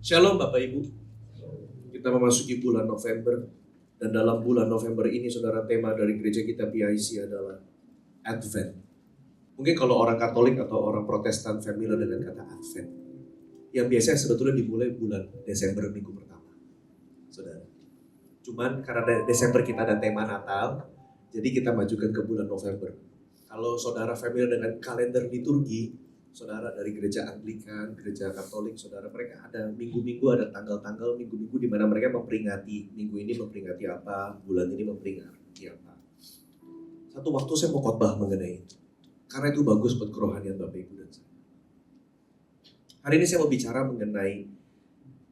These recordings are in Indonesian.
Shalom Bapak Ibu, kita memasuki bulan November dan dalam bulan November ini saudara tema dari gereja kita PIC adalah Advent. Mungkin kalau orang Katolik atau orang Protestan familiar dengan kata Advent, yang biasanya sebetulnya dimulai bulan Desember minggu pertama, saudara. Cuman karena Desember kita ada tema Natal, jadi kita majukan ke bulan November. Kalau saudara familiar dengan kalender liturgi, saudara dari gereja Anglikan, gereja Katolik, saudara mereka ada minggu-minggu, ada tanggal-tanggal minggu-minggu di mana mereka memperingati, minggu ini memperingati apa, bulan ini memperingati apa. Satu waktu saya mau khotbah mengenai itu, karena itu bagus buat kerohanian Bapak Ibu dan saya. Hari ini saya mau bicara mengenai,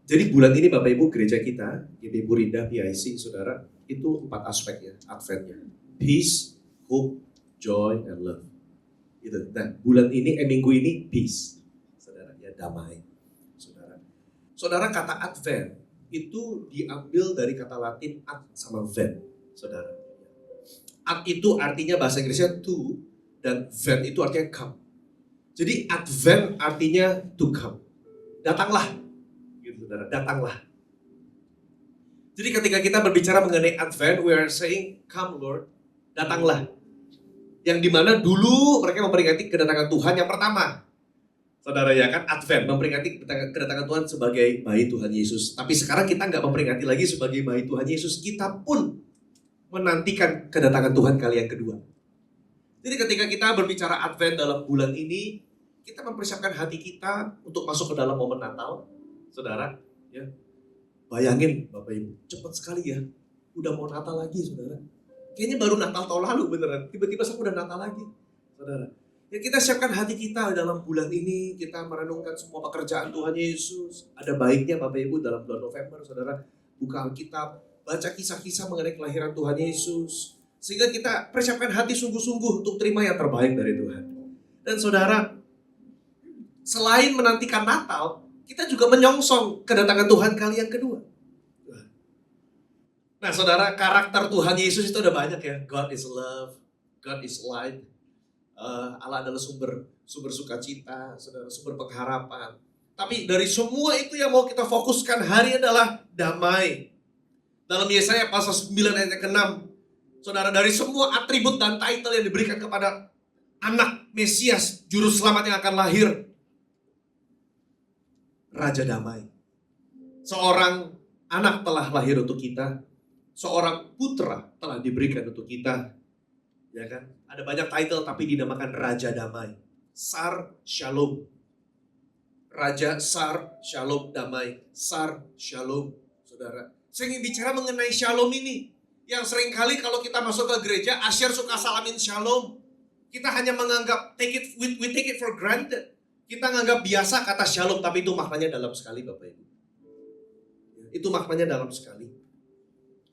jadi bulan ini Bapak Ibu gereja kita, GBI Burinda, PIC, saudara, itu 4 aspek ya, Adventnya. Peace, hope, joy, and love. Gitu. Nah, bulan ini, minggu ini peace, saudara, ya damai, saudara. Saudara, kata Advent itu diambil dari kata Latin ad sama vent, saudara. Ad itu artinya bahasa Inggrisnya to, dan vent itu artinya come. Jadi Advent artinya to come, datanglah, gitu saudara, datanglah. Jadi ketika kita berbicara mengenai Advent, we are saying, come Lord, datanglah. Yang dimana dulu mereka memperingati kedatangan Tuhan yang pertama. Saudara ya kan, Advent, memperingati kedatangan Tuhan sebagai bayi Tuhan Yesus. Tapi sekarang kita nggak memperingati lagi sebagai bayi Tuhan Yesus. Kita pun menantikan kedatangan Tuhan kali yang kedua. Jadi ketika kita berbicara Advent dalam bulan ini, kita mempersiapkan hati kita untuk masuk ke dalam momen Natal. Saudara, ya. Bayangin Bapak Ibu, cepat sekali ya. Udah mau Natal lagi, saudara. Kayaknya baru Natal tahun lalu beneran. Tiba-tiba udah Natal lagi, saudara. Ya kita siapkan hati kita dalam bulan ini. Kita merenungkan semua pekerjaan Tuhan Yesus. Ada baiknya Bapak Ibu dalam bulan November, saudara. Buka Alkitab, baca kisah-kisah mengenai kelahiran Tuhan Yesus. Sehingga kita persiapkan hati sungguh-sungguh untuk terima yang terbaik dari Tuhan. Dan saudara, selain menantikan Natal, kita juga menyongsong kedatangan Tuhan kali yang kedua. Nah saudara, karakter Tuhan Yesus itu ada banyak ya. God is love, God is light. Allah adalah sumber sukacita, saudara, sumber pengharapan. Tapi dari semua itu yang mau kita fokuskan hari adalah damai. Dalam Yesaya pasal 9 ayat ke-6, saudara, dari semua atribut dan title yang diberikan kepada anak Mesias, juru selamat yang akan lahir, Raja Damai. Seorang anak telah lahir untuk kita. Seorang putra telah diberikan untuk kita, ya kan? Ada banyak title tapi dinamakan Raja Damai, Sar Shalom, Raja Sar Shalom Damai, Sar Shalom, saudara. Saya ingin bicara mengenai Shalom ini, yang seringkali kalau kita masuk ke gereja, Asyir suka salamin Shalom. Kita hanya menganggap we take it for granted. Kita menganggap biasa kata Shalom, tapi itu maknanya dalam sekali Bapak Ibu. Itu maknanya dalam sekali.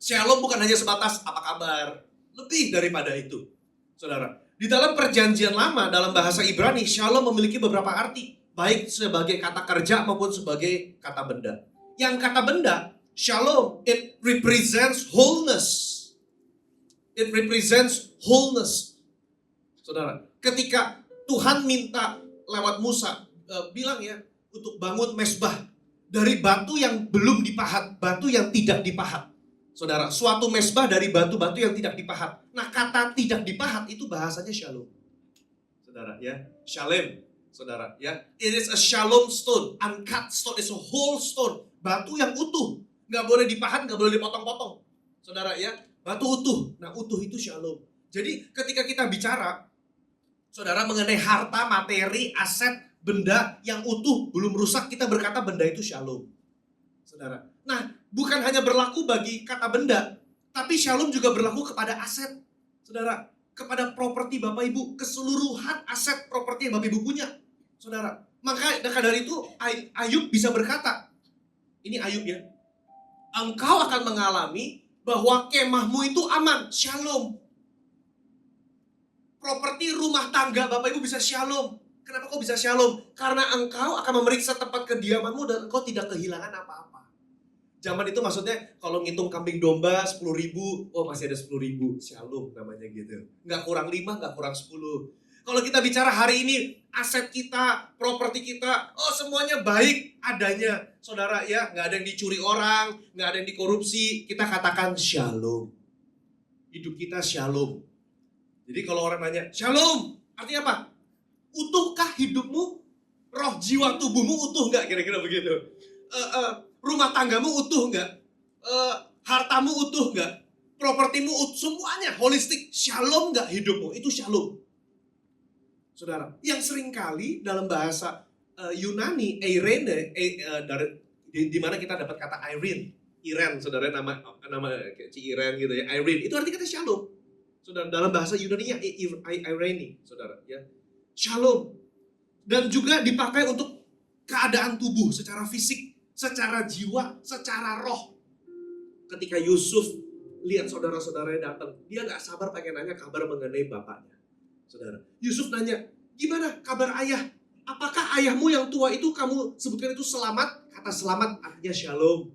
Shalom bukan hanya sebatas apa kabar, lebih daripada itu. Saudara, di dalam perjanjian lama, dalam bahasa Ibrani, Shalom memiliki beberapa arti. Baik sebagai kata kerja maupun sebagai kata benda. Yang kata benda, Shalom, it represents wholeness. It represents wholeness. Saudara, ketika Tuhan minta lewat Musa, bilang ya, untuk bangun mesbah dari batu yang belum dipahat, batu yang tidak dipahat. Saudara, suatu mesbah dari batu-batu yang tidak dipahat. Nah, kata tidak dipahat itu bahasanya shalom. Saudara, ya. Shalem, saudara, ya. It is a shalom stone, uncut stone, it's a whole stone. Batu yang utuh, nggak boleh dipahat, nggak boleh dipotong-potong. Saudara, ya. Batu utuh. Nah, utuh itu shalom. Jadi, ketika kita bicara, saudara, mengenai harta, materi, aset, benda yang utuh, belum rusak, kita berkata benda itu shalom. Saudara. Nah, bukan hanya berlaku bagi kata benda, tapi shalom juga berlaku kepada aset. Saudara, kepada properti Bapak Ibu, keseluruhan aset properti yang Bapak Ibu punya. Saudara, maka dari itu Ayub bisa berkata, ini Ayub ya, engkau akan mengalami bahwa kemahmu itu aman, shalom. Properti rumah tangga Bapak Ibu bisa shalom. Kenapa kok bisa shalom? Karena engkau akan memeriksa tempat kediamanmu dan engkau tidak kehilangan apa-apa. Zaman itu maksudnya kalau ngitung kambing domba 10.000, oh masih ada 10.000, shalom namanya gitu. Nggak kurang 5, nggak kurang 10. Kalau kita bicara hari ini, aset kita, properti kita, oh semuanya baik adanya. Saudara ya, nggak ada yang dicuri orang, nggak ada yang dikorupsi, kita katakan shalom. Hidup kita shalom. Jadi kalau orang nanya, shalom, artinya apa? Utuhkah hidupmu? Roh, jiwa, tubuhmu utuh nggak? Kira-kira begitu. Rumah tanggamu utuh nggak? Hartamu utuh nggak? Propertimu utuh, semuanya holistik. Shalom nggak hidupmu? Itu shalom. Saudara, yang seringkali dalam bahasa Yunani, Eirene, di mana kita dapat kata Irene, saudara, nama kayak Iren gitu ya, Irene, itu arti kata shalom. Saudara, dalam bahasa Yunani-nya Irene, saudara, ya. Shalom. Dan juga dipakai untuk keadaan tubuh secara fisik, secara jiwa, secara roh. Ketika Yusuf lihat saudara-saudaranya datang, dia gak sabar pengen nanya kabar mengenai bapaknya. Saudara, Yusuf nanya, gimana kabar ayah? Apakah ayahmu yang tua itu kamu sebutkan itu selamat? Kata selamat artinya shalom.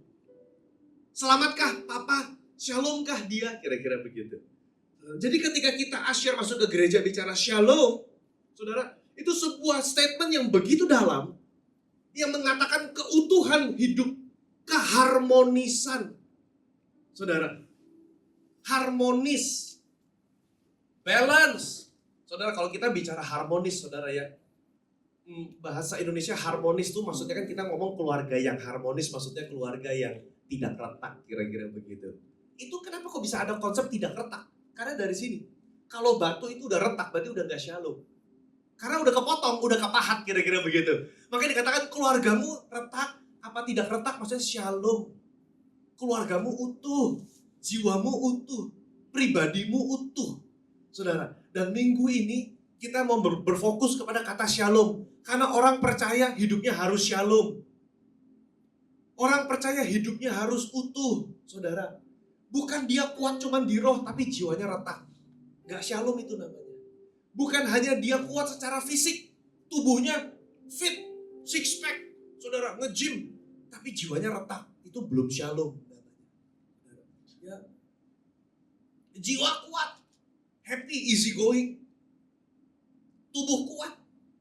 Selamatkah papa? Shalomkah dia? Kira-kira begitu. Jadi ketika kita asyar masuk ke gereja bicara shalom, saudara, itu sebuah statement yang begitu dalam, yang mengatakan keutuhan hidup, keharmonisan. Saudara, harmonis, balance. Saudara, kalau kita bicara harmonis, saudara ya, bahasa Indonesia harmonis itu maksudnya kan kita ngomong keluarga yang harmonis, maksudnya keluarga yang tidak retak, kira-kira begitu. Itu kenapa kok bisa ada konsep tidak retak? Karena dari sini, kalau batu itu udah retak, berarti udah gak shalom. Karena udah kepotong, udah kepahat, kira-kira begitu. Makanya dikatakan keluargamu retak, apa tidak retak, maksudnya shalom. Keluargamu utuh, jiwamu utuh, pribadimu utuh. Saudara, dan minggu ini kita mau berfokus kepada kata shalom. Karena orang percaya hidupnya harus shalom. Orang percaya hidupnya harus utuh, saudara. Bukan dia kuat cuman di roh, tapi jiwanya retak. Gak shalom itu namanya. Bukan hanya dia kuat secara fisik, tubuhnya fit, six pack, saudara, nge-gym, tapi jiwanya retak, itu belum shalom. Ya. Jiwa kuat, happy, easy going, tubuh kuat,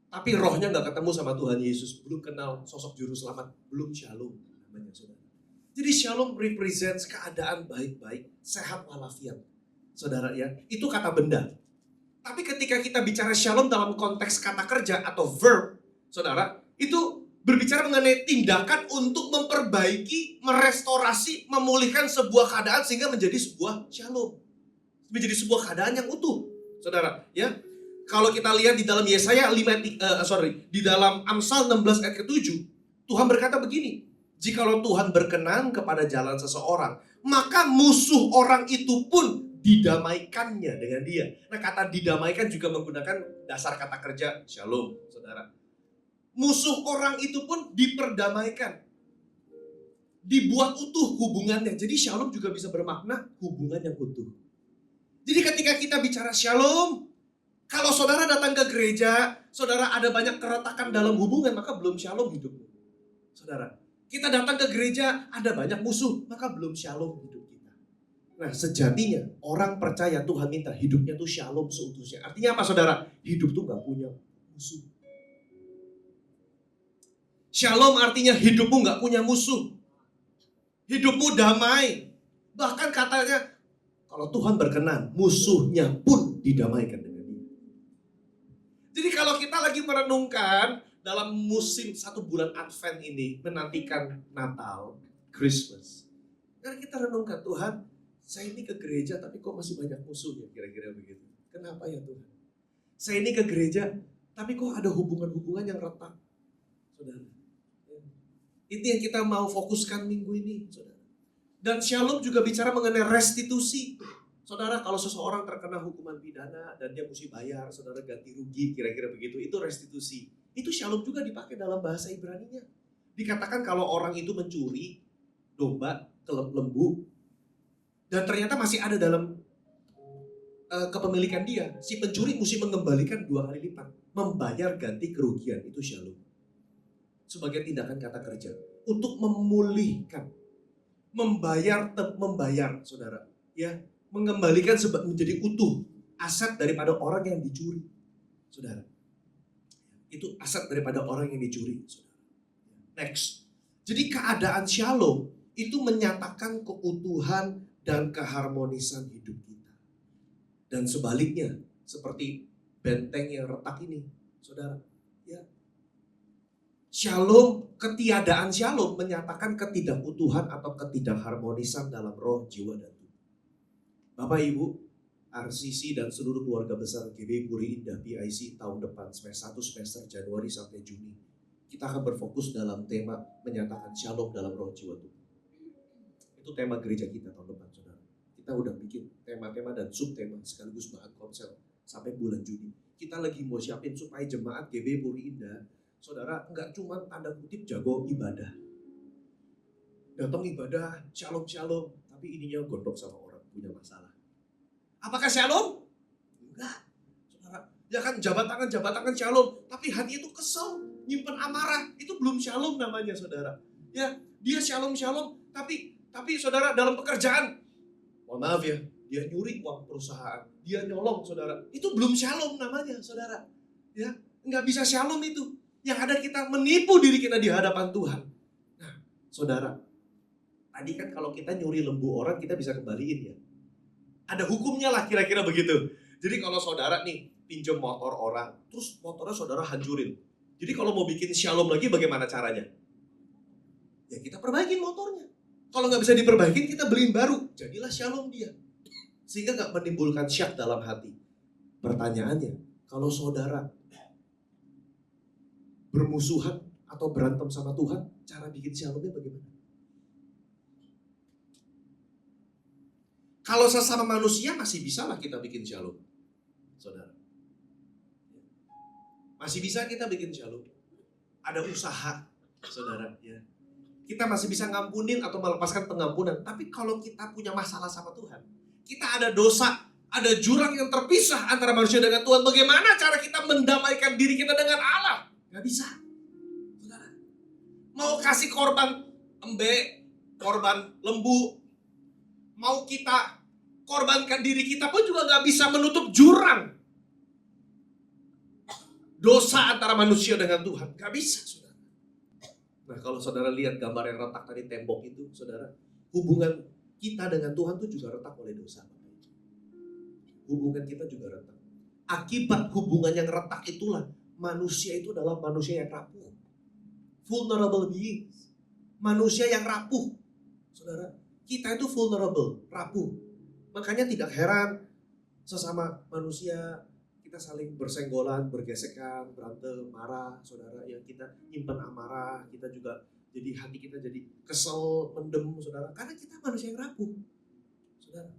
tapi rohnya gak ketemu sama Tuhan Yesus, belum kenal sosok juru selamat, belum shalom namanya, saudara. Jadi shalom represents keadaan baik-baik, sehat walafiat, saudara ya. Itu kata benda. Tapi ketika kita bicara shalom dalam konteks kata kerja atau verb, saudara, itu berbicara mengenai tindakan untuk memperbaiki, merestorasi, memulihkan sebuah keadaan sehingga menjadi sebuah shalom. Menjadi sebuah keadaan yang utuh, saudara. Ya, kalau kita lihat di dalam Yesaya di dalam Amsal 16 ayat ke-7, Tuhan berkata begini, jikalau Tuhan berkenan kepada jalan seseorang, maka musuh orang itu pun didamaikannya dengan dia. Nah, kata didamaikan juga menggunakan dasar kata kerja shalom, saudara. Musuh orang itu pun diperdamaikan. Dibuat utuh hubungannya. Jadi shalom juga bisa bermakna hubungan yang utuh. Jadi ketika kita bicara shalom, kalau saudara datang ke gereja, saudara ada banyak keretakan dalam hubungan, maka belum shalom hidupmu. Saudara, kita datang ke gereja, ada banyak musuh, maka belum shalom hidup kita. Nah, sejatinya orang percaya Tuhan minta hidupnya tuh shalom seutuhnya. Artinya apa, saudara? Hidup tuh gak punya musuh. Shalom artinya hidupmu gak punya musuh. Hidupmu damai. Bahkan katanya, kalau Tuhan berkenan, musuhnya pun didamaikan dengan dia. Jadi kalau kita lagi merenungkan dalam musim 1 bulan Advent ini, menantikan Natal, Christmas. Karena kita renungkan, Tuhan, saya ini ke gereja tapi kok masih banyak musuhnya, kira-kira begitu. Kenapa ya Tuhan? Saya ini ke gereja tapi kok ada hubungan-hubungan yang retak, saudara. Itu yang kita mau fokuskan minggu ini, saudara. Dan shalom juga bicara mengenai restitusi. Saudara, kalau seseorang terkena hukuman pidana dan dia mesti bayar, saudara ganti rugi, kira-kira begitu, itu restitusi. Itu shalom juga dipakai dalam bahasa Ibrani-nya. Dikatakan kalau orang itu mencuri domba, lembu, dan ternyata masih ada dalam kepemilikan dia, si pencuri mesti mengembalikan 2 kali lipat, membayar ganti kerugian, itu shalom. Sebagai tindakan kata kerja untuk memulihkan, membayar, saudara, ya, mengembalikan menjadi utuh aset daripada orang yang dicuri. saudara. Itu aset daripada orang yang dicuri, saudara. Next. Jadi keadaan shalom itu menyatakan keutuhan dan keharmonisan hidup kita. Dan sebaliknya, seperti benteng yang retak ini, saudara. Ya. Shalom, ketiadaan shalom menyatakan ketidakutuhan atau ketidakharmonisan dalam roh, jiwa, dan tubuh. Bapak Ibu, RCC dan seluruh keluarga besar GBI Puri Indah PIC tahun depan semester 1 semester Januari sampai Juni, kita akan berfokus dalam tema menyatakan shalom dalam roh, jiwa, tubuh. Itu tema gereja kita tahun depan, saudara. Kita udah bikin tema-tema dan subtema sekaligus bahan konsel sampai bulan Juni. Kita lagi mau siapin supaya jemaat GBI Puri Indah, saudara, enggak cuma tanda kutip jago ibadah. Datang ibadah, shalom, tapi ininya gondok sama orang, punya masalah. Apakah shalom? Enggak. Saudara, ya kan jabat tangan shalom, tapi hati itu kesel, nyimpen amarah, itu belum shalom namanya, saudara. Ya, dia shalom, tapi saudara dalam pekerjaan, mohon maaf ya, dia nyuri uang perusahaan, dia nyolong, saudara. Itu belum shalom namanya, saudara. Ya, enggak bisa shalom itu. Yang ada kita menipu diri kita di hadapan Tuhan. Nah, saudara, tadi kan kalau kita nyuri lembu orang, kita bisa kembaliin ya. Ada hukumnya lah kira-kira begitu. Jadi kalau saudara nih pinjam motor orang, terus motornya saudara hancurin. Jadi kalau mau bikin shalom lagi bagaimana caranya? Ya kita perbaikin motornya. Kalau nggak bisa diperbaikin kita beliin baru. Jadilah shalom dia. Sehingga nggak menimbulkan syak dalam hati. Pertanyaannya, kalau saudara bermusuhan atau berantem sama Tuhan, cara bikin shalomnya bagaimana? Kalau sesama manusia masih bisa lah kita bikin shalom, saudara. Masih bisa kita bikin shalom. Ada usaha, saudara. Ya. Kita masih bisa ngampunin atau melepaskan pengampunan. Tapi kalau kita punya masalah sama Tuhan, kita ada dosa, ada jurang yang terpisah antara manusia dengan Tuhan. Bagaimana cara kita mendamaikan diri kita dengan Allah? Gak bisa, saudara. Mau kasih korban embe, korban lembu, mau kita korbankan diri kita pun juga gak bisa menutup jurang dosa antara manusia dengan Tuhan. Gak bisa, saudara. Nah, kalau saudara lihat gambar yang retak tadi tembok itu, saudara, hubungan kita dengan Tuhan itu juga retak oleh dosa. Hubungan kita juga retak. Akibat hubungan yang retak itulah manusia itu adalah manusia yang rapuh. Vulnerable beings. Manusia yang rapuh. Saudara, kita itu vulnerable, rapuh. Makanya tidak heran sesama manusia kita saling bersenggolan, bergesekan, berantem, marah, saudara. Ya kita nyimpen amarah, kita juga jadi hati kita jadi kesel, mendem, saudara. Karena kita manusia yang rapuh, saudara.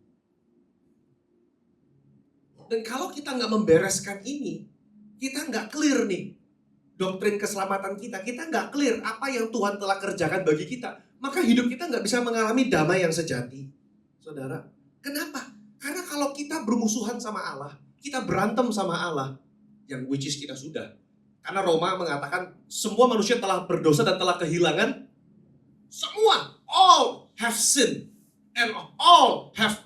Dan kalau kita nggak membereskan ini, kita nggak clear nih doktrin keselamatan kita nggak clear apa yang Tuhan telah kerjakan bagi kita, maka hidup kita nggak bisa mengalami damai yang sejati, saudara. Kenapa? Karena kalau kita bermusuhan sama Allah, kita berantem sama Allah, yang which is kita sudah. Karena Roma mengatakan semua manusia telah berdosa dan telah kehilangan, semua, all have sinned and all have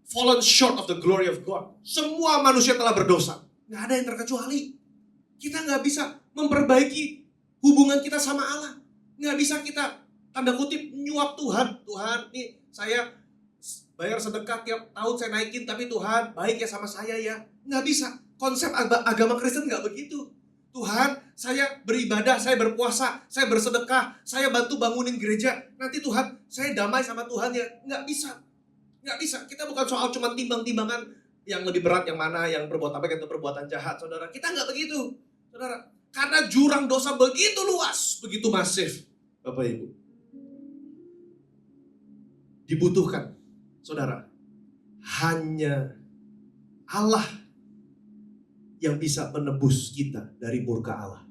fallen short of the glory of God. Semua manusia telah berdosa. Nggak ada yang terkecuali. Kita nggak bisa memperbaiki hubungan kita sama Allah. Nggak bisa kita, tanda kutip, nyuap Tuhan. Tuhan, nih saya bayar sedekah tiap tahun saya naikin, tapi Tuhan baik ya sama saya ya. Nggak bisa. Konsep agama Kristen nggak begitu. Tuhan, saya beribadah, saya berpuasa, saya bersedekah, saya bantu bangunin gereja. Nanti Tuhan, saya damai sama Tuhan ya. Nggak bisa. Nggak bisa. Kita bukan soal cuma timbang-timbangan yang lebih berat yang mana, yang perbuatan baik atau perbuatan jahat, saudara. Kita nggak begitu, saudara. Karena jurang dosa begitu luas, begitu masif, Bapak Ibu. Dibutuhkan, saudara, hanya Allah yang bisa menebus kita dari murka Allah.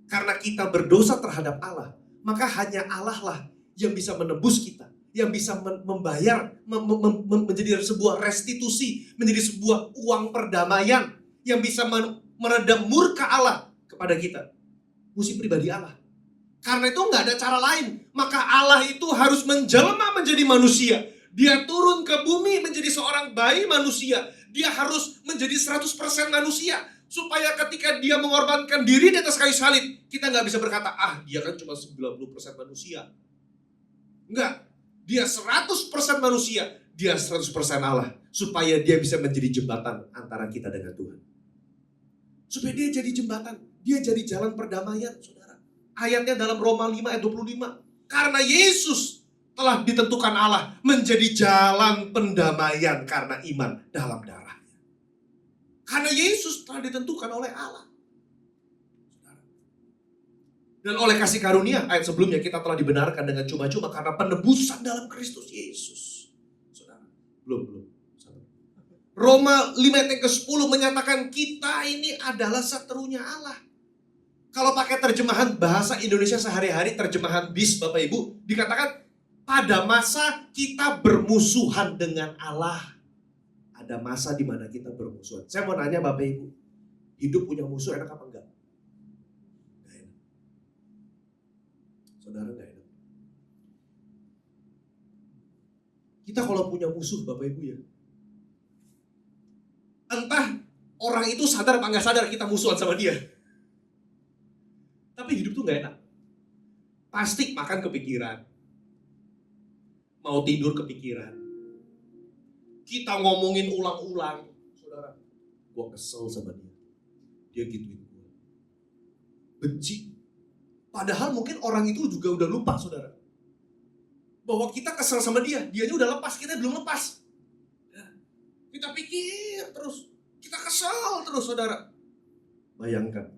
Karena kita berdosa terhadap Allah, maka hanya Allah lah yang bisa menebus kita, yang bisa membayar, menjadi sebuah restitusi, menjadi sebuah uang perdamaian yang bisa meredam murka Allah kepada kita. Musuh pribadi Allah. Karena itu nggak ada cara lain. Maka Allah itu harus menjelma menjadi manusia. Dia turun ke bumi menjadi seorang bayi manusia. dia harus menjadi 100% manusia. Supaya ketika dia mengorbankan diri di atas kayu salib, kita nggak bisa berkata, dia kan cuma 90% manusia. Enggak, dia 100% manusia, dia 100% Allah. Supaya dia bisa menjadi jembatan antara kita dengan Tuhan. Supaya dia jadi jembatan, dia jadi jalan perdamaian, saudara. Ayatnya dalam Roma 5 ayat 25. Karena Yesus telah ditentukan Allah menjadi jalan pendamaian karena iman dalam darahnya. Karena Yesus telah ditentukan oleh Allah. Dan oleh kasih karunia, ayat sebelumnya kita telah dibenarkan dengan cuma-cuma karena penebusan dalam Kristus Yesus. Saudara, belum. Roma 5 ayat ke-10 menyatakan kita ini adalah seterunya Allah. Kalau pakai terjemahan bahasa Indonesia sehari-hari, terjemahan BIS Bapak Ibu, dikatakan pada masa kita bermusuhan dengan Allah. Ada masa di mana kita bermusuhan. Saya mau nanya Bapak Ibu, hidup punya musuh enak apa enggak? Enggak enak. Saudara enggak enak. Kita kalau punya musuh Bapak Ibu ya, entah orang itu sadar apa nggak sadar kita musuhan sama dia. Tapi hidup tuh nggak enak. Pasti makan kepikiran. Mau tidur kepikiran. Kita ngomongin ulang-ulang. Saudara, gue kesel sama dia. Dia gituin gue. Benci. Padahal mungkin orang itu juga udah lupa saudara. Bahwa kita kesel sama dia. Dianya udah lepas, kita belum lepas. Kita pikir terus, kita kesal terus saudara. Bayangkan.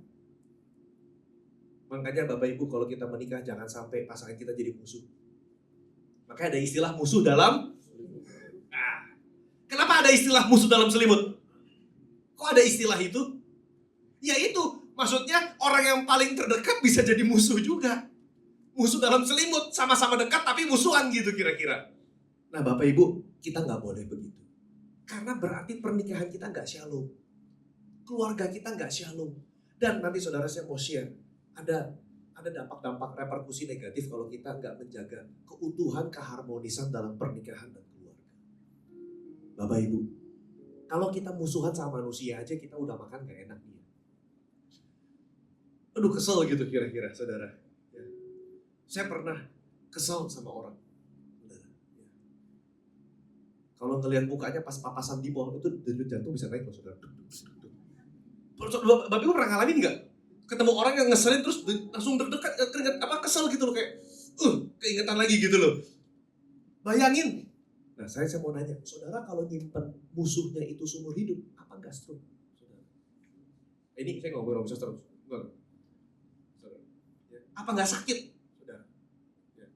Makanya Bapak Ibu kalau kita menikah jangan sampai pasangan kita jadi musuh. Makanya ada istilah musuh dalam. Kenapa ada istilah musuh dalam selimut? Kok ada istilah itu? Ya itu, maksudnya orang yang paling terdekat bisa jadi musuh juga. Musuh dalam selimut, sama-sama dekat tapi musuhan gitu kira-kira. Nah Bapak Ibu, kita gak boleh begitu. Karena berarti pernikahan kita nggak shalom. Keluarga kita nggak shalom. Dan nanti saudara saya mau share. Ada dampak-dampak reperkusi negatif kalau kita nggak menjaga keutuhan keharmonisan dalam pernikahan dan keluarga. Bapak Ibu, kalau kita musuhan sama manusia aja kita udah makan nggak enak dia. Aduh kesel gitu kira-kira saudara. Ya. Saya pernah kesel sama orang. Kalau ngelihat mukanya pas papasan di mall itu denyut jantung bisa naik loh saudara. Bapak Ibu pernah ngalamin nggak? Ketemu orang yang ngeselin terus langsung deg-degan, keringet kesel gitu loh kayak, keingetan lagi gitu loh. Bayangin. Nah saya mau nanya, saudara kalau nyimpen musuhnya itu seumur hidup, apa enggak stroke? Saudara. Ini saya ngomong bisa stroke, enggak. Saudara. Ya. Apa enggak sakit, saudara? Ya.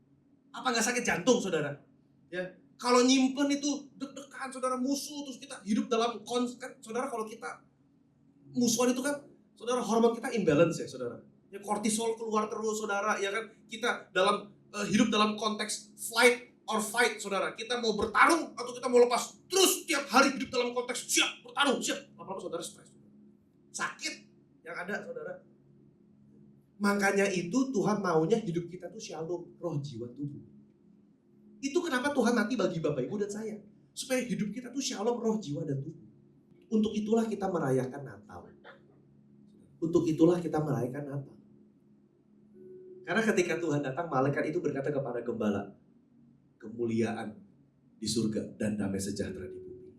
Apa enggak sakit jantung, saudara? Ya. Kalau nyimpen itu deg-degan saudara musuh terus kita hidup dalam kan saudara kalau kita musuhan itu kan saudara hormon kita imbalance ya saudara. Ya kortisol keluar terus saudara ya kan kita dalam hidup dalam konteks flight or fight saudara. Kita mau bertarung atau kita mau lepas terus tiap hari hidup dalam konteks siap bertarung siap. Lama-lama saudara stres. Sakit yang ada saudara. Makanya itu Tuhan maunya hidup kita tuh shalom roh jiwa tubuh. Itu kenapa Tuhan nanti bagi Bapak Ibu dan saya. Supaya hidup kita tuh shalom roh, jiwa, dan tubuh. Untuk itulah kita merayakan Natal. Untuk itulah kita merayakan Natal. Karena ketika Tuhan datang, malaikat itu berkata kepada gembala, kemuliaan di surga dan damai sejahtera di bumi.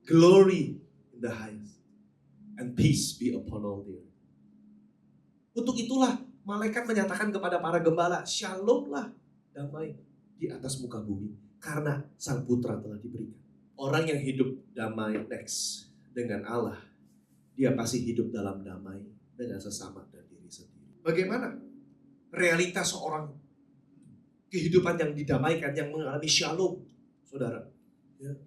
Glory in the highest and peace be upon all the earth. Untuk itulah malaikat menyatakan kepada para gembala, shalomlah damai di atas muka bumi karena Sang Putra telah diberikan. Orang yang hidup damai next dengan Allah, dia pasti hidup dalam damai dengan sesama dan diri sendiri. Bagaimana realitas seorang kehidupan yang didamaikan, yang mengalami shalom, saudara? Ya.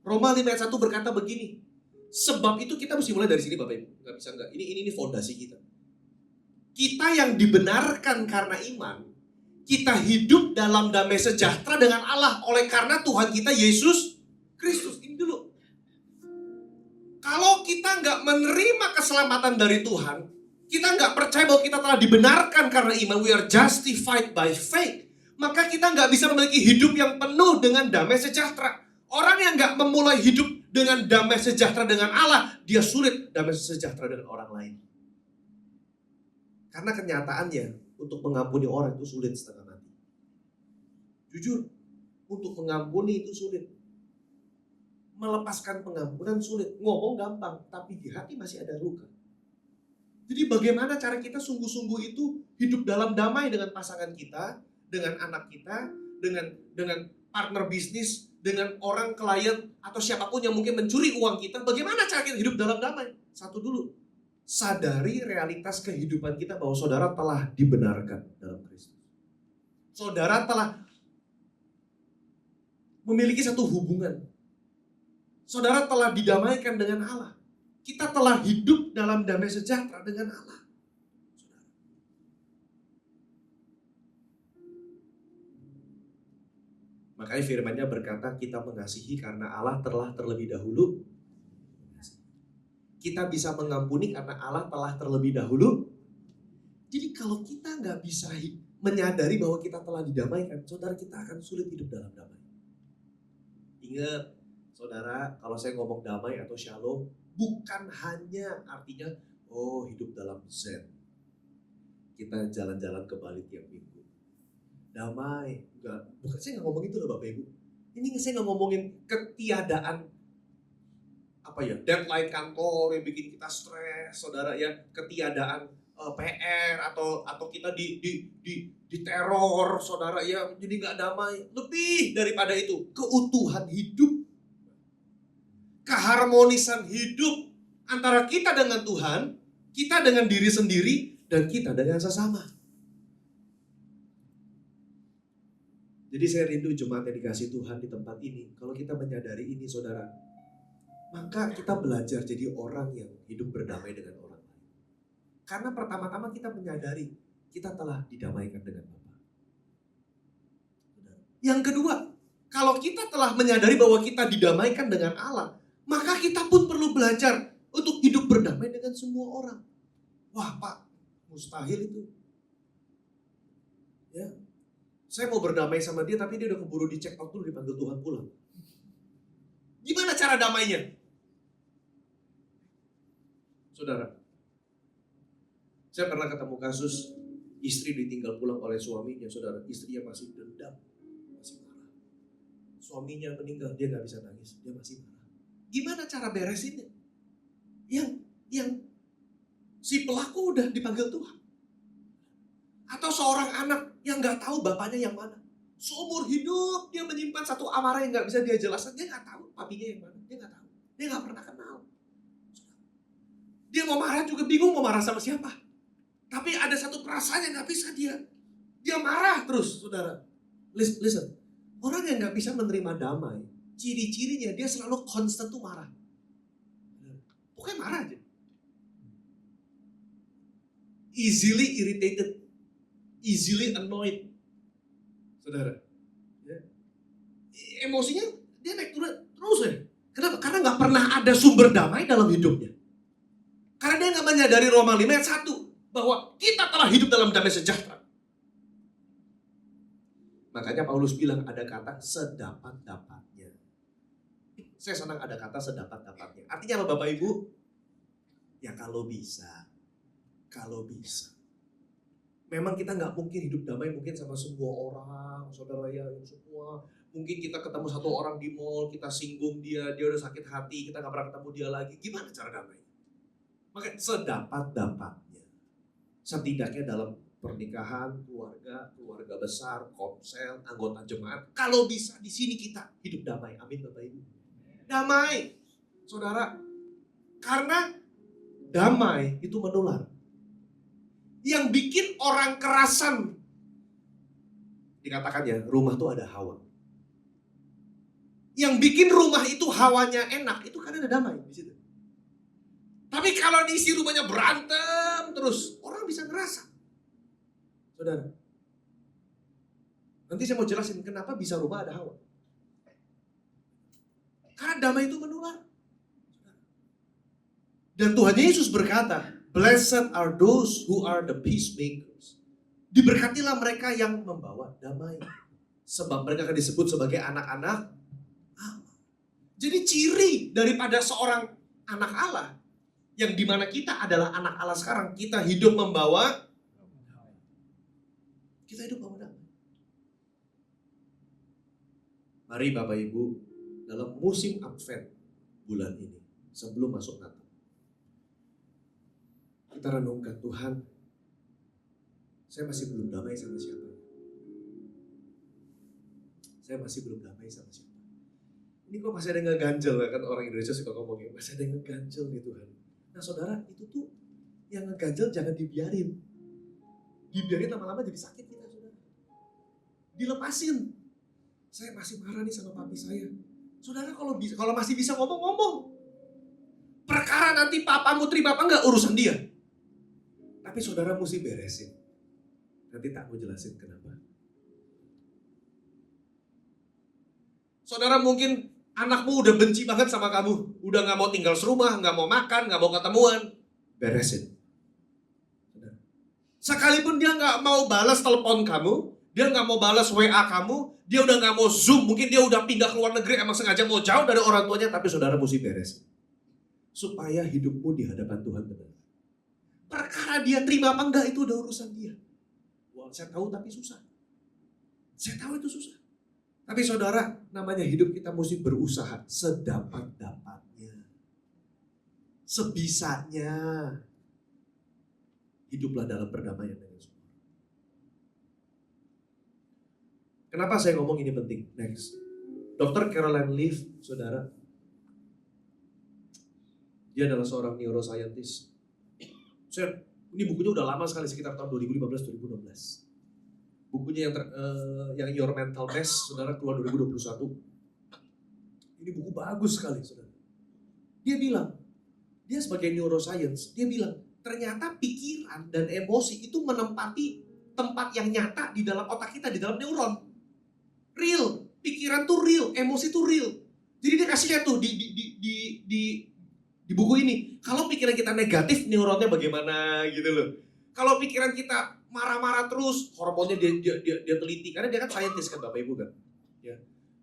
Roma 5 ayat 1 berkata begini, sebab itu kita mesti mulai dari sini Bapak Ibu, nggak bisa nggak. Ini fondasi kita. Kita yang dibenarkan karena iman, kita hidup dalam damai sejahtera dengan Allah oleh karena Tuhan kita Yesus Kristus. Ini dulu. Kalau kita nggak menerima keselamatan dari Tuhan, kita nggak percaya bahwa kita telah dibenarkan karena iman, we are justified by faith, maka kita nggak bisa memiliki hidup yang penuh dengan damai sejahtera. Orang yang nggak memulai hidup dengan damai sejahtera dengan Allah, dia sulit damai sejahtera dengan orang lain. Karena kenyataannya, untuk mengampuni orang itu sulit setengah mati. Jujur, untuk mengampuni itu sulit. Melepaskan pengampunan sulit. Ngomong gampang, tapi di hati masih ada luka. Jadi bagaimana cara kita sungguh-sungguh itu hidup dalam damai dengan pasangan kita, dengan anak kita, dengan partner bisnis, dengan orang klien atau siapapun yang mungkin mencuri uang kita. Bagaimana cara kita hidup dalam damai? Satu dulu, sadari realitas kehidupan kita bahwa saudara telah dibenarkan dalam Kristus. Saudara telah memiliki satu hubungan. Saudara telah didamaikan dengan Allah. Kita telah hidup dalam damai sejahtera dengan Allah. Makanya firman-Nya berkata kita mengasihi karena Allah telah terlebih dahulu. Kita bisa mengampuni karena Allah telah terlebih dahulu. Jadi kalau kita nggak bisa menyadari bahwa kita telah didamaikan, saudara, kita akan sulit hidup dalam damai. Ingat, saudara, kalau saya ngomong damai atau shalom, bukan hanya artinya, hidup dalam zen. Kita jalan-jalan ke Bali tiap minggu. Damai, enggak. Bukan, saya nggak ngomong itu loh Bapak Ibu. Ini saya nggak ngomongin ketiadaan deadline kantor yang bikin kita stres, saudara ya, ketiadaan PR atau kita di teror, saudara ya, jadi nggak damai. Lebih daripada itu, keutuhan hidup, keharmonisan hidup antara kita dengan Tuhan, kita dengan diri sendiri, dan kita dengan sesama. Jadi saya rindu jemaat yang dikasih Tuhan di tempat ini. Kalau kita menyadari ini, saudara, maka kita belajar jadi orang yang hidup berdamai dengan orang lain. Karena pertama-tama kita menyadari kita telah didamaikan dengan Bapa. Yang kedua, kalau kita telah menyadari bahwa kita didamaikan dengan Allah, maka kita pun perlu belajar untuk hidup berdamai dengan semua orang. Wah Pak, mustahil itu. Ya, saya mau berdamai sama dia, tapi dia udah keburu di check out dulu, dipanggil Tuhan pulang. Gimana cara damainya? Saudara, saya pernah ketemu kasus istri ditinggal pulang oleh suaminya, saudara. Istrinya masih dendam, masih marah. Suaminya meninggal, dia gak bisa nangis, dia masih marah. Gimana cara beresinnya? Yang si pelaku udah dipanggil Tuhan. Atau seorang anak yang gak tahu bapaknya yang mana. Seumur hidup dia menyimpan satu amarah yang gak bisa dia jelaskan. Dia gak tahu papinya yang mana, dia gak tahu. Dia gak pernah kenal. Dia mau marah juga bingung mau marah sama siapa. Tapi ada satu perasaan yang gak bisa dia marah terus, saudara. Listen, orang yang gak bisa menerima damai, ciri-cirinya dia selalu konstan tuh marah. Pokoknya marah aja. Easily irritated, easily annoyed, saudara. Ya. Emosinya dia naik turun terus ya. Kenapa? Karena gak pernah ada sumber damai dalam hidupnya. Karena dia gak menyadari Roma 5 ayat 1 bahwa kita telah hidup dalam damai sejahtera. Makanya Paulus bilang ada kata sedapat-dapatnya. Saya senang ada kata sedapat-dapatnya. Artinya apa Bapak Ibu? Ya kalau bisa. Memang kita gak mungkin hidup damai mungkin sama semua orang, saudara ya, semua. Mungkin kita ketemu satu orang di mall, kita singgung dia udah sakit hati, kita gak pernah ketemu dia lagi. Gimana cara damai? Maka sedapat-dapatnya. Setidaknya dalam pernikahan, keluarga besar, komsel, anggota jemaat. Kalau bisa di sini kita hidup damai. Amin Bapak Ibu. Damai. Saudara, karena damai itu menular. Yang bikin orang kerasan, dikatakan ya, rumah itu ada hawa. Yang bikin rumah itu hawanya enak, itu karena ada damai di situ. Tapi kalau diisi rumahnya berantem terus, orang bisa ngerasa. Saudara, nanti saya mau jelasin kenapa bisa rumah ada hawa. Karena damai itu menular. Dan Tuhan Yesus berkata, blessed are those who are the peacemakers. Diberkatilah mereka yang membawa damai. Sebab mereka akan disebut sebagai anak-anak Allah. Jadi ciri daripada seorang anak Allah, yang dimana kita adalah anak Allah sekarang, kita hidup membawa damai. Mari Bapak Ibu, dalam musim Advent bulan ini, sebelum masuk Natal, kita renungkan, Tuhan, saya masih belum damai sama siapa. Saya masih belum damai sama siapa. Ini kok masih ada yang ngeganjel, kan orang Indonesia suka ngomongin, masih ada yang ngeganjel nih Tuhan. Nah saudara, itu tuh yang ngeganjel jangan dibiarin. Dibiarin lama-lama jadi sakit kita, saudara. Dilepasin. Saya masih marah nih sama papi saya. Saudara kalau masih bisa ngomong. Perkara nanti papamu terima apa enggak, urusan dia. Tapi saudara mesti beresin. Nanti tak mau jelasin kenapa. Saudara mungkin anakmu udah benci banget sama kamu. Udah gak mau tinggal serumah, gak mau makan, gak mau ketemuan. Beresin. Sekalipun dia gak mau balas telepon kamu, dia gak mau balas WA kamu, dia udah gak mau Zoom, mungkin dia udah pindah ke luar negeri, emang sengaja mau jauh dari orang tuanya, tapi saudara mesti beresin. Supaya hidupmu di hadapan Tuhan benar. Perkara dia terima apa enggak, itu udah urusan dia. Wah, saya tahu tapi susah. Saya tahu itu susah. Tapi saudara, namanya hidup kita mesti berusaha sedapat-dapatnya. Sebisanya. Hiduplah dalam perdamaian dengan semua. Kenapa saya ngomong ini penting? Next. Dr. Caroline Leaf, saudara. Dia adalah seorang neuroscientist. Ini bukunya udah lama sekali, sekitar tahun 2015-2016. Bukunya yang Your Mental Mess, saudara, keluar 2021. Ini buku bagus sekali, saudara. Dia bilang, dia sebagai neuroscience, dia bilang, ternyata pikiran dan emosi itu menempati tempat yang nyata di dalam otak kita, di dalam neuron. Real, pikiran tuh real, emosi tuh real. Jadi dia kasihnya tuh di buku ini. Kalau pikiran kita negatif, neuronnya bagaimana gitu loh. Kalau pikiran kita marah-marah terus, hormonnya dia teliti. Karena dia kan saintis kan Bapak Ibu kan. Ya.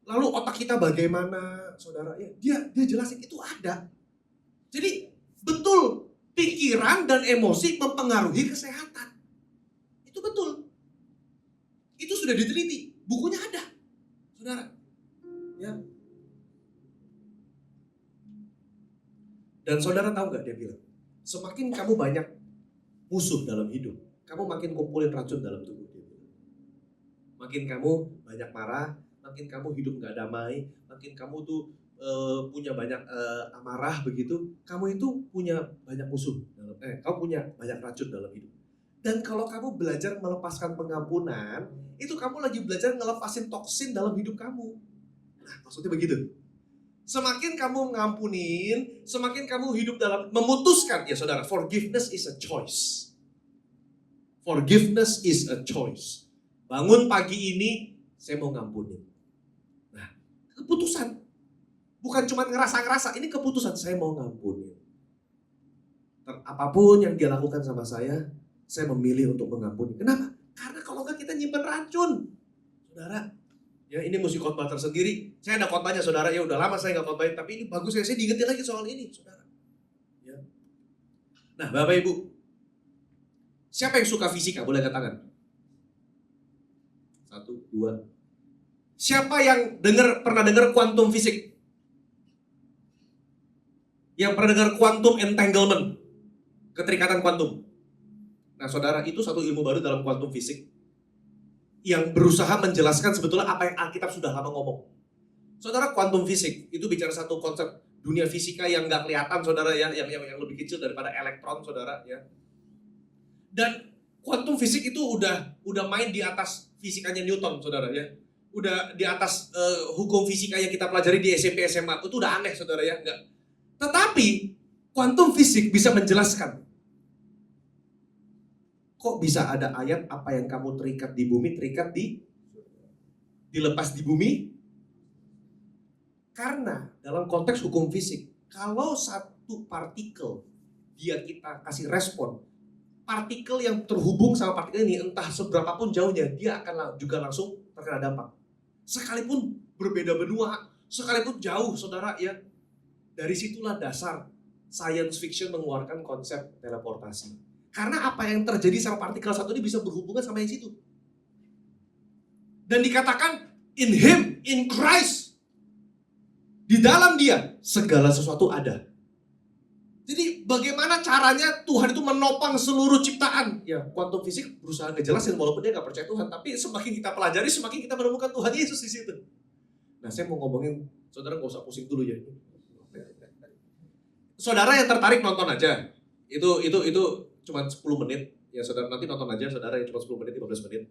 Lalu otak kita bagaimana, saudara? Ya, dia jelasin itu ada. Jadi betul, pikiran dan emosi mempengaruhi kesehatan. Itu betul. Itu sudah diteliti. Bukunya ada, saudara. Ya. Dan saudara tahu gak dia bilang, semakin kamu banyak musuh dalam hidup, kamu makin kumpulin racun dalam tubuh. Makin kamu banyak marah, makin kamu hidup gak damai, makin kamu tuh punya banyak amarah begitu, kamu itu punya banyak musuh, kamu punya banyak racun dalam hidup. Dan kalau kamu belajar melepaskan pengampunan, itu kamu lagi belajar ngelepasin toksin dalam hidup kamu. Nah, maksudnya begitu. Semakin kamu ngampunin, semakin kamu hidup dalam memutuskan, ya saudara, forgiveness is a choice. Forgiveness is a choice. Bangun pagi ini, saya mau ngampunin. Nah, keputusan. Bukan cuma ngerasa-ngerasa, ini keputusan, saya mau ngampunin. Apapun yang dia lakukan sama saya memilih untuk mengampuni. Kenapa? Karena kalau enggak kita nyimpen racun. Saudara, ya ini mesti khotbah tersendiri. Saya ada khotbahnya saudara, ya udah lama saya nggak khotbahin, tapi ini bagus ya, saya diingetin lagi soal ini, saudara. Ya. Nah, Bapak Ibu, siapa yang suka fisika? Boleh angkat tangan. 1, 2. Siapa yang pernah dengar quantum fisik? Yang pernah dengar quantum entanglement? Keterikatan kuantum. Nah, saudara, itu satu ilmu baru dalam quantum fisik yang berusaha menjelaskan sebetulnya apa yang Alkitab sudah lama ngomong. Saudara, quantum fisik itu bicara satu konsep dunia fisika yang nggak kelihatan, saudara ya, yang lebih kecil daripada elektron, saudara ya. Dan quantum fisik itu udah main di atas fisikanya Newton, saudara ya. Udah di atas hukum fisika yang kita pelajari di SMP SMA, itu udah aneh, saudara ya, enggak. Tetapi quantum fisik bisa menjelaskan kok bisa ada ayat apa yang kamu terikat di bumi dilepas di bumi? Karena dalam konteks hukum fisik, kalau satu partikel kita kasih respon, partikel yang terhubung sama partikel ini entah seberapapun jauhnya, dia akan juga langsung terkena dampak. Sekalipun berbeda benua, Sekalipun jauh saudara ya, dari situlah dasar science fiction mengeluarkan konsep teleportasi. Karena apa yang terjadi sama partikel satu ini bisa berhubungan sama yang situ. Dan dikatakan in him, in Christ, di dalam dia segala sesuatu ada. Jadi bagaimana caranya Tuhan itu menopang seluruh ciptaan? Ya, kuantum fisik berusaha ngejelasin walaupun dia nggak percaya Tuhan, tapi semakin kita pelajari semakin kita menemukan Tuhan Yesus di situ. Nah, saya mau ngomongin, saudara nggak usah pusing dulu ya. Saudara yang tertarik nonton aja. Itu cuma 10 menit. Ya saudara nanti nonton aja, saudara yang cuma 10 menit, 15 menit.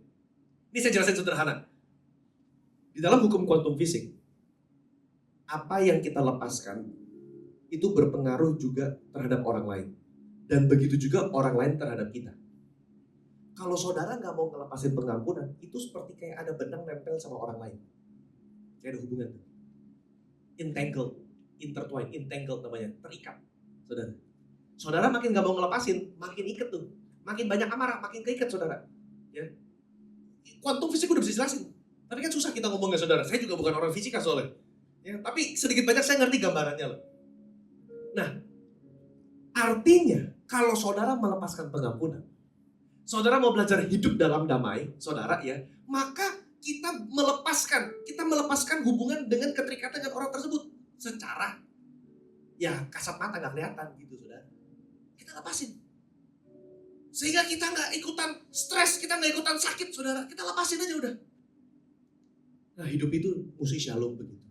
Ini saya jelasin sederhana. Di dalam hukum kuantum fisik, apa yang kita lepaskan itu berpengaruh juga terhadap orang lain. Dan begitu juga orang lain terhadap kita. Kalau saudara nggak mau ngelepasin pengampunan, itu seperti kayak ada benang nempel sama orang lain. Kayak ada hubungan. Entangled, intertwined, entangled namanya, terikat. Saudara. Saudara makin nggak mau ngelepasin, makin ikat tuh. Makin banyak amarah, makin keikat saudara. Ya. Kuantum fisik udah bisa jelasin. Tapi kan susah kita ngomongnya saudara. Saya juga bukan orang fisika soalnya. Ya, tapi sedikit banyak saya ngerti gambarannya loh. Nah, artinya kalau saudara melepaskan pengampunan, saudara mau belajar hidup dalam damai, saudara ya, maka kita melepaskan hubungan dengan keterikatan dengan orang tersebut secara ya kasat mata nggak kelihatan gitu saudara. Kita lepasin. Sehingga kita nggak ikutan stres, kita nggak ikutan sakit saudara. Kita lepasin aja udah. Nah hidup itu mesti shalom begitu.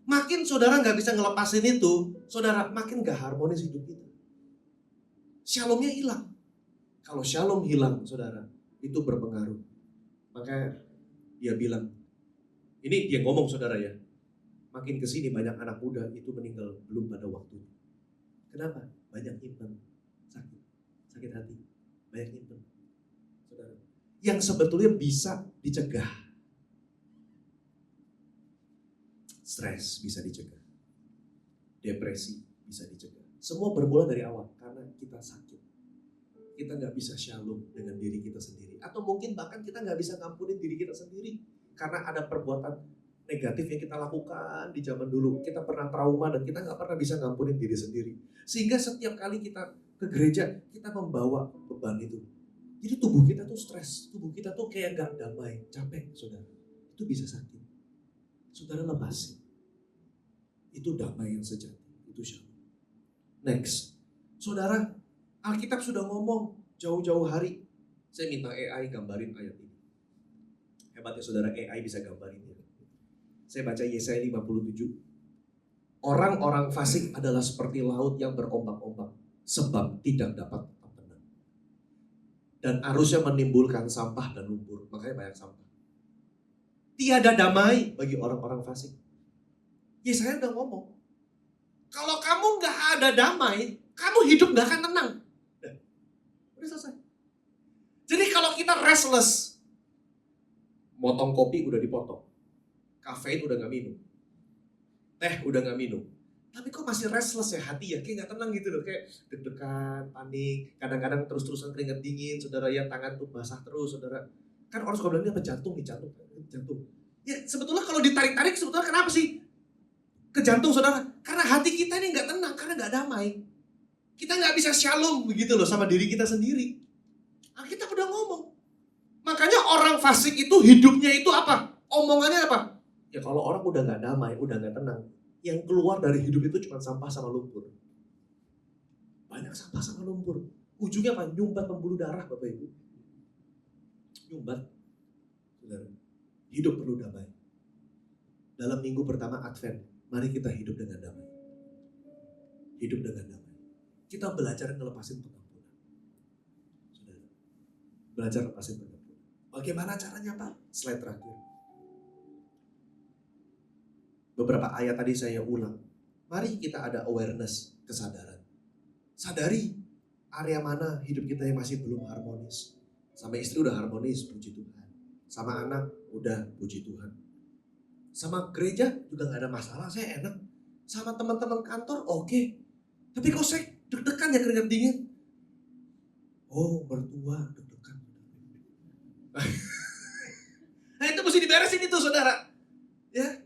Makin saudara nggak bisa ngelepasin itu, saudara makin nggak harmonis hidup kita. Shalomnya hilang. Kalau shalom hilang saudara, itu berpengaruh. Maka dia bilang, ini dia ngomong saudara ya, makin kesini banyak anak muda itu meninggal belum pada waktunya. Kenapa? Banyak nyimpen sakit hati, banyak nyimpen, saudara. Yang sebetulnya bisa dicegah. Stres bisa dicegah, depresi bisa dicegah. Semua bermula dari awal karena kita sakit. Kita nggak bisa shalom dengan diri kita sendiri, atau mungkin bahkan kita nggak bisa ngampunin diri kita sendiri karena ada perbuatan negatif yang kita lakukan di zaman dulu. Kita pernah trauma dan kita nggak pernah bisa ngampunin diri sendiri. Sehingga setiap kali kita ke gereja, kita membawa beban itu. Jadi tubuh kita tuh stres, tubuh kita tuh kayak nggak damai, capek saudara. Itu bisa sakit. Saudara lepasin. Itu damai yang sejati, itu shalom. Next, saudara, Alkitab sudah ngomong jauh-jauh hari. Saya minta AI gambarin ayat ini. Hebatnya saudara, AI bisa gambarin ya. Saya baca Yesaya 57. Orang-orang fasik adalah seperti laut yang berombak-ombak, sebab tidak dapat tenang. Dan arusnya menimbulkan sampah dan lumpur, makanya banyak sampah. Tiada damai bagi orang-orang fasik. Yesaya udah ngomong, kalau kamu gak ada damai, kamu hidup gak akan tenang. Udah selesai. Jadi kalau kita restless, motong kopi udah dipotong, kafein udah gak minum, teh udah gak minum, tapi kok masih restless ya hati ya, kayak gak tenang gitu loh, kayak deg-degan, panik, kadang-kadang terus-terusan keringat dingin, saudara ya, tangan tuh basah terus, saudara. Kan orang suka bilang ini apa jantung. Ya sebetulnya kalau ditarik-tarik sebetulnya kenapa sih ke jantung saudara? Karena hati kita ini gak tenang, karena gak damai. Kita gak bisa shalom begitu loh sama diri kita sendiri. Kita udah ngomong. Makanya orang fasik itu hidupnya itu apa? Omongannya apa? Ya kalau orang udah gak damai, udah gak tenang, yang keluar dari hidup itu cuma sampah sama lumpur. Banyak sampah sama lumpur. Ujungnya apa? Nyumbat pembuluh darah Bapak Ibu. Nyumbat. Saudara, hidup perlu damai. Dalam minggu pertama Advent, mari kita hidup dengan damai. Hidup dengan damai. Kita belajar ngelepasin pengampunan. Saudara, belajar lepasin pengampunan. Bagaimana caranya Pak? Slide terakhir. Beberapa ayat tadi saya ulang. Mari kita ada awareness, kesadaran. Sadari area mana hidup kita yang masih belum harmonis. Sama istri udah harmonis, puji Tuhan. Sama anak udah, puji Tuhan. Sama gereja juga gak ada masalah, saya enak. Sama teman-teman kantor oke. Tapi kok saya deg-degan ya keringat dingin. Oh mertua deg-degan. Nah itu mesti diberesin itu saudara. Ya.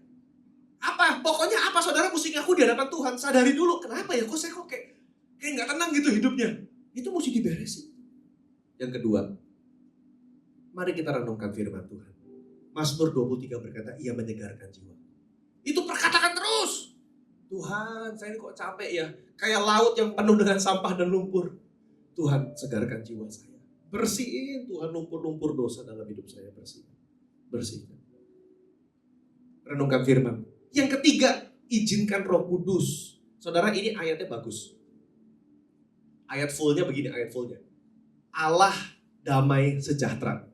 Apa? pokoknya apa saudara mesti ngaku di hadapan Tuhan. Sadari dulu, kenapa ya kok saya kayak gak tenang gitu hidupnya. Itu mesti diberesin. Yang kedua, mari kita renungkan firman Tuhan. Mazmur 23 berkata, ia menyegarkan jiwa. Itu perkatakan terus. Tuhan, saya ini kok capek ya. Kayak laut yang penuh dengan sampah dan lumpur. Tuhan, segarkan jiwa saya. Bersihin Tuhan lumpur-lumpur dosa dalam hidup saya. Bersihkan. Renungkan firman. Yang ketiga, izinkan Roh Kudus. Saudara, ini ayatnya bagus. Ayat fullnya begini, ayat fullnya. Allah damai sejahtera.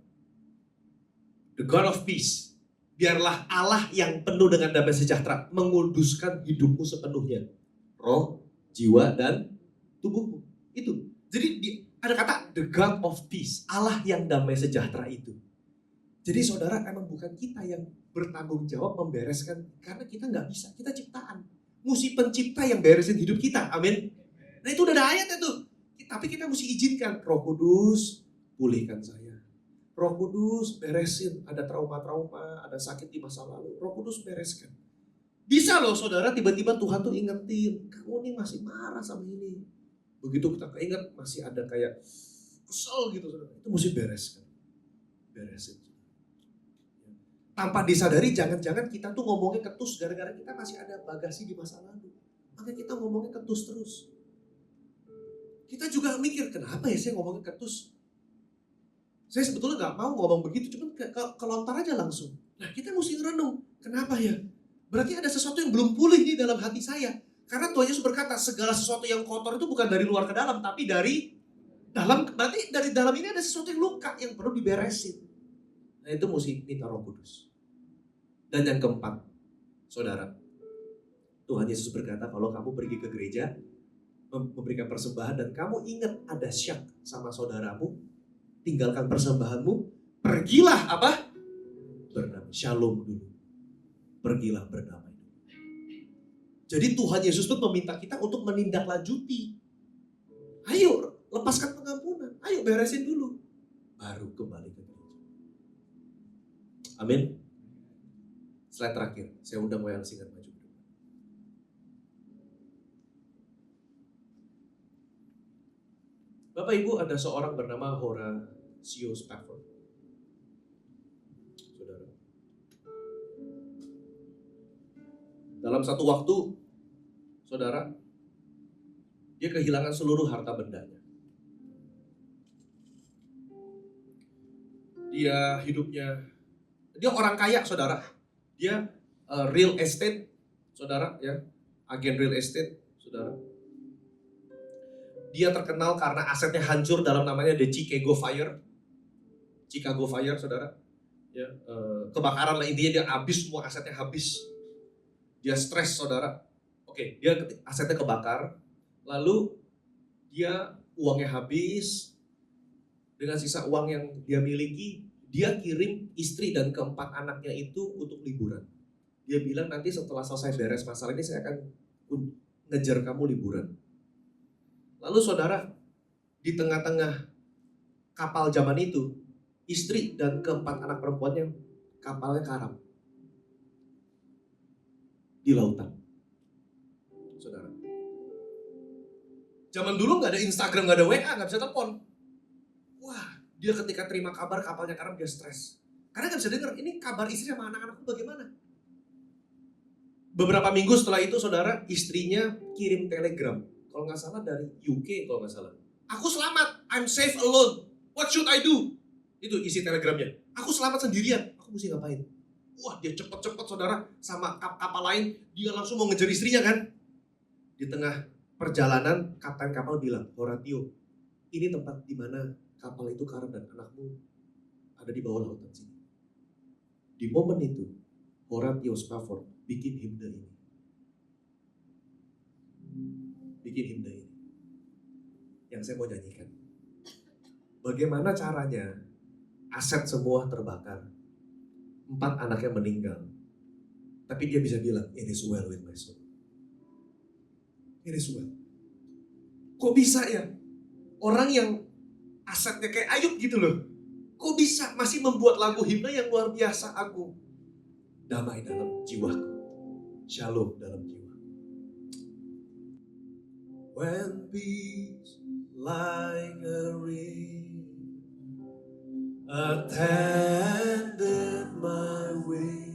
The God of peace. Biarlah Allah yang penuh dengan damai sejahtera menguduskan hidupmu sepenuhnya. Roh, jiwa, dan tubuhmu. Itu. Jadi ada kata the God of peace. Allah yang damai sejahtera itu. Jadi saudara, emang bukan kita yang bertanggung jawab membereskan. Karena kita nggak bisa. Kita ciptaan. Mesti pencipta yang beresin hidup kita. Amin. Nah itu udah ada ayatnya tuh. Tapi kita mesti izinkan. Roh Kudus, pulihkan saya. Roh Kudus beresin, ada trauma-trauma, ada sakit di masa lalu. Roh Kudus bereskan. Bisa loh saudara, tiba-tiba Tuhan tuh ingetin, kamu nih masih marah sama ini. Begitu kita keinget, masih ada kayak kesel gitu saudara. Itu mesti bereskan. Beresin. Tanpa disadari, jangan-jangan kita tuh ngomongnya ketus gara-gara kita masih ada bagasi di masa lalu. Makanya kita ngomongnya ketus terus. Kita juga mikir, kenapa ya saya ngomongnya ketus? Saya sebetulnya gak mau ngomong begitu, cuma kelontar aja langsung. Nah kita mesti renung, kenapa ya? Berarti ada sesuatu yang belum pulih nih dalam hati saya. Karena Tuhan Yesus berkata, segala sesuatu yang kotor itu bukan dari luar ke dalam, tapi dari dalam. Berarti dari dalam ini ada sesuatu yang luka, yang perlu diberesin. Nah itu mesti minta Roh Kudus. Dan yang keempat, saudara, Tuhan Yesus berkata, kalau kamu pergi ke gereja, memberikan persembahan, dan kamu ingat ada syak sama saudaramu, tinggalkan persembahanmu, pergilah apa? Berdamai. Shalom dulu. Pergilah berdamai. Jadi Tuhan Yesus pun meminta kita untuk menindaklanjuti. Ayo, lepaskan pengampunan. Ayo beresin dulu. Baru kembali ke gereja. Amin. Slide terakhir. Saya undang Wayang Singan maju. Bapak Ibu, ada seorang bernama Horatio Spafford. Saudara. Dalam satu waktu, saudara, dia kehilangan seluruh harta bendanya. Dia orang kaya, saudara. Dia real estate, saudara, ya, agen real estate, saudara. Dia terkenal karena asetnya hancur dalam namanya The Chicago Fire. Chicago Fire, saudara. Ya, kebakaran lah intinya, dia habis, semua asetnya habis. Dia stres, saudara. Oke, dia asetnya kebakar. Lalu dia uangnya habis. Dengan sisa uang yang dia miliki, dia kirim istri dan keempat anaknya itu untuk liburan. Dia bilang nanti setelah selesai beres masalah ini saya akan ngejar kamu liburan. Lalu saudara, di tengah-tengah kapal zaman itu, istri dan keempat anak perempuannya kapalnya karam di lautan. Saudara, zaman dulu gak ada Instagram, gak ada WA, gak bisa telepon. Wah, dia ketika terima kabar kapalnya karam, dia stres. Karena gak bisa dengar, ini kabar istri sama anak-anakku bagaimana? Beberapa minggu setelah itu, saudara, istrinya kirim telegram. Kalau nggak salah dari UK, kalau nggak salah. Aku selamat, I'm safe alone. What should I do? Itu isi telegramnya. Aku selamat sendirian, aku mesti ngapain? Wah, dia cepet-cepet saudara sama kapal lain, dia langsung mau ngejar istrinya kan. Di tengah perjalanan, kapten kapal bilang, Horatio, ini tempat di mana kapal itu karam dan anakmu ada di bawah lautan sini. Di momen itu, Horatio Spafford bikin himne ini. Yang saya mau nyanyikan. Bagaimana caranya aset semua terbakar, 4 anaknya meninggal, tapi dia bisa bilang, it is well with my soul. It is well. Kok bisa ya? Orang yang asetnya kayak Ayub gitu loh, kok bisa masih membuat lagu himne yang luar biasa agung. Damai dalam jiwaku. shalom dalam jiwa. When peace like a rain attended my way,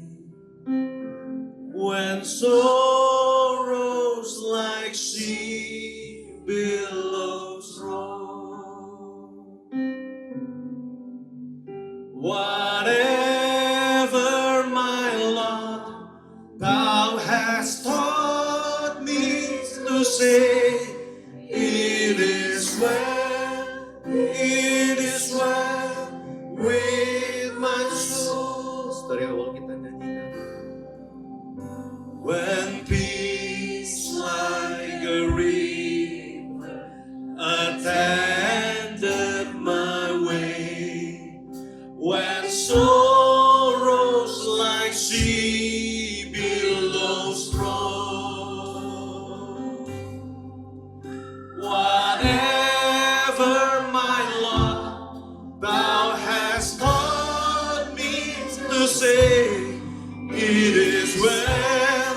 when sorrows like sea billows roll, whatever my lot, thou hast taught me to say, it is well, it is well with my soul. Dari awal kita nyanyikan. When peace like a river attended my way, when sorrows like sea billows roll, whatever my lot, thou hast taught me to say, it is well,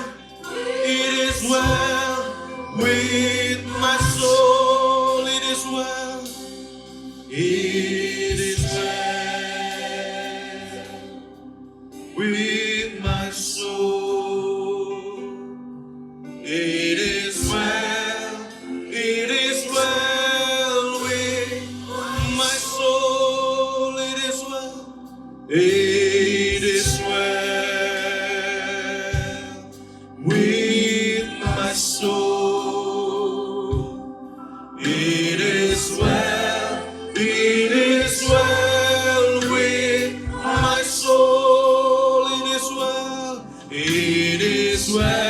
it is well with my soul, it is well, it is well with my soul, it is well, it is well with my soul, it is well, it is well with my soul, it is well, it is well with my soul, it is well, it is well.